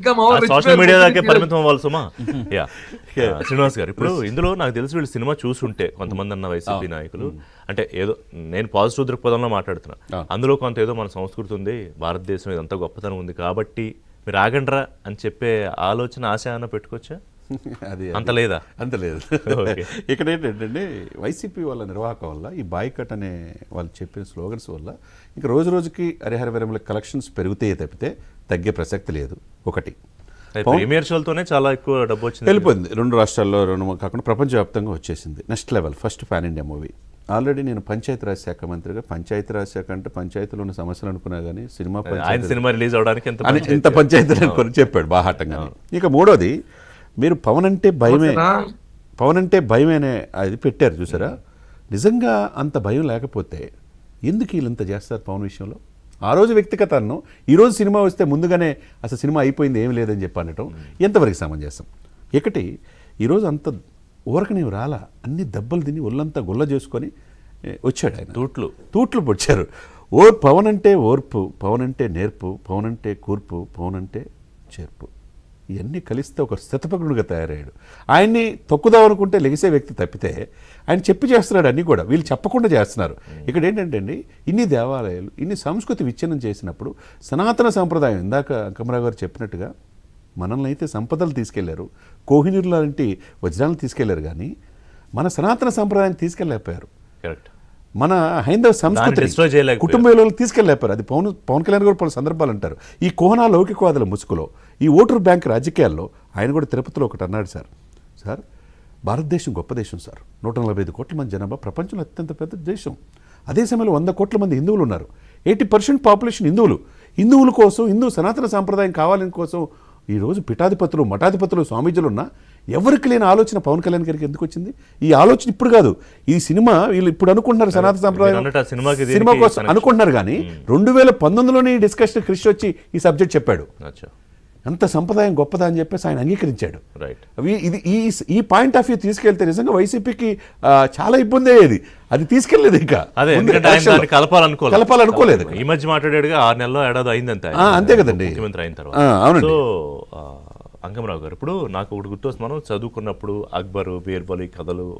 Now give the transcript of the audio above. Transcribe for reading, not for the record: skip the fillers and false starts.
ఇంకా మా వాళ్ళు సోషల్ మీడియా దాకే పరిమితం అవ్వాలి సుమా. యా శ్రీనివాస్ గారు, ఇప్పుడు ఇందులో నాకు తెలిసి వీళ్ళు సినిమా చూసుంటే కొంతమంది అన్న వైసీపీ నాయకులు, అంటే ఏదో నేను పాజిటివ్ దృక్పథంలో మాట్లాడుతున్నా, అందులో కొంత ఏదో మన సంస్కృతి ఉంది, భారతదేశం ఇదంతా గొప్పతనం ఉంది కాబట్టి మీరు ఆగండ్రా అని చెప్పే ఆలోచన ఆశ అన్న పెట్టుకోవచ్చా? అది అంత లేదా? అంత లేదు. ఇక్కడ ఏంటంటే వైసీపీ వాళ్ళ నిర్వాహకం వల్ల ఈ బాయ్కట్ అనే వాళ్ళు చెప్పిన స్లోగన్స్ వల్ల ఇంకా రోజు రోజుకి హరిహర వీరముల కలెక్షన్స్ పెరుగుతాయి తప్పితే తగ్గే ప్రసక్తి లేదు. ఒకటి ప్రీమియర్ షోలతోనే చాలా ఎక్కువ డబ్బు వచ్చింది, వెళ్ళిపోయింది. 2 రాష్ట్రాల్లో 2 కాకుండా ప్రపంచవ్యాప్తంగా వచ్చేసింది. Next level first pan India movie. Already నేను పంచాయతీరాజ్ శాఖ మంత్రిగా పంచాయతీరాజ్ శాఖ అంటే పంచాయతీలో ఉన్న సమస్యలు అనుకున్నా కానీ సినిమా రిలీజ్ అవడానికి ఇంత పంచాయతీలు అనుకుని చెప్పాడు బాహాటంగా. ఇక మూడోది, మీరు పవన్ అంటే భయమే అనే అది పెట్టారు చూసారా. నిజంగా అంత భయం లేకపోతే ఎందుకు వీళ్ళంత చేస్తారు పవన్ విషయంలో? ఆ రోజు వ్యక్తిగత అన్నం, ఈరోజు సినిమా వస్తే ముందుగానే అసలు సినిమా అయిపోయింది ఏమి లేదని చెప్పి అనటం ఎంతవరకు సమంజసం? ఒకటి, ఈరోజు అంత ఊరకనే రాలా, అన్ని దెబ్బలు తిని ఒళ్ళంతా గుల్ల చేసుకొని వచ్చాడు ఆయన. తూట్లు పొడిచారు. పవన్ అంటే ఓర్పు, పవన్ అంటే నేర్పు, పవన్ అంటే కూర్పు, పవన్ అంటే చేర్పు, ఇవన్నీ కలిస్తే ఒక స్థితపకుడుగా తయారయ్యాడు. ఆయన్ని తొక్కుదాం అనుకుంటే లెగిసే వ్యక్తి తప్పితే ఆయన చెప్పి చేస్తున్నాడు అన్నీ కూడా, వీళ్ళు చెప్పకుండా చేస్తున్నారు. ఇక్కడ ఏంటంటే అండి, ఇన్ని దేవాలయాలు ఇన్ని సంస్కృతి విచ్ఛిన్నం చేసినప్పుడు సనాతన సంప్రదాయం, ఇందాక అంకమరావు గారు చెప్పినట్టుగా మనల్ని అయితే సంపదలు తీసుకెళ్లారు, కోహినూరు లాంటి వజ్రాలను తీసుకెళ్లారు, కానీ మన సనాతన సంప్రదాయాన్ని తీసుకెళ్ళలేకపోయారు. కరెక్ట్. మన హైందవ సంస్కృతి కుటుంబ విలువలు తీసుకెళ్ళలేపారు. అది పవన్ కళ్యాణ్ గారు పలు సందర్భాలు అంటారు. ఈ కోహనా లౌకికవాదుల ముసుగులో, ఈ ఓటర్ బ్యాంక్ రాజకీయాల్లో ఆయన కూడా తిరుపతిలో ఒకటి అన్నాడు, సార్ భారతదేశం గొప్ప దేశం సార్, 145 కోట్ల మంది జనాభా, ప్రపంచంలో అత్యంత పెద్ద దేశం. అదే సమయంలో 100 కోట్ల మంది హిందువులు ఉన్నారు. 80% పాపులేషన్ హిందువుల కోసం, హిందూ సనాతన సాంప్రదాయం కావాలని కోసం ఈరోజు పీఠాధిపతులు, మఠాధిపతులు, స్వామీజీలు ఉన్నా ఎవరికి లేని ఆలోచన పవన్ కళ్యాణ్ గారికి ఎందుకు వచ్చింది? ఈ ఆలోచన ఇప్పుడు కాదు, ఈ సినిమా వీళ్ళు ఇప్పుడు అనుకుంటున్నారు సనాతన సంప్రదాయం సినిమా కోసం అనుకుంటున్నారు, కానీ 2019లోనే ఈ డిస్కషన్ క్రిష్ వచ్చి ఈ సబ్జెక్ట్ చెప్పాడు. అంత సంప్రదాయం గొప్పదా అని చెప్పేసి ఆయన అంగీకరించాడు. ఇది ఈ పాయింట్ ఆఫ్ వ్యూ తీసుకెళ్తే నిజంగా వైసీపీకి చాలా ఇబ్బంది అయ్యేది. అది తీసుకెళ్లేదు, ఇంకా కలపాలనుకోలేదు. ఈ మధ్య మాట్లాడాడుగా 6 నెలల్లో ఏడాది అయింది అంతే కదండి ముఖ్యమంత్రి అయిన తర్వాత. అవునండి. అంకమరావు గారు, ఇప్పుడు నాకు ఒకటి గుర్తొస్తుంది, మనం చదువుకున్నప్పుడు అక్బరు, బీర్బల్ కథలు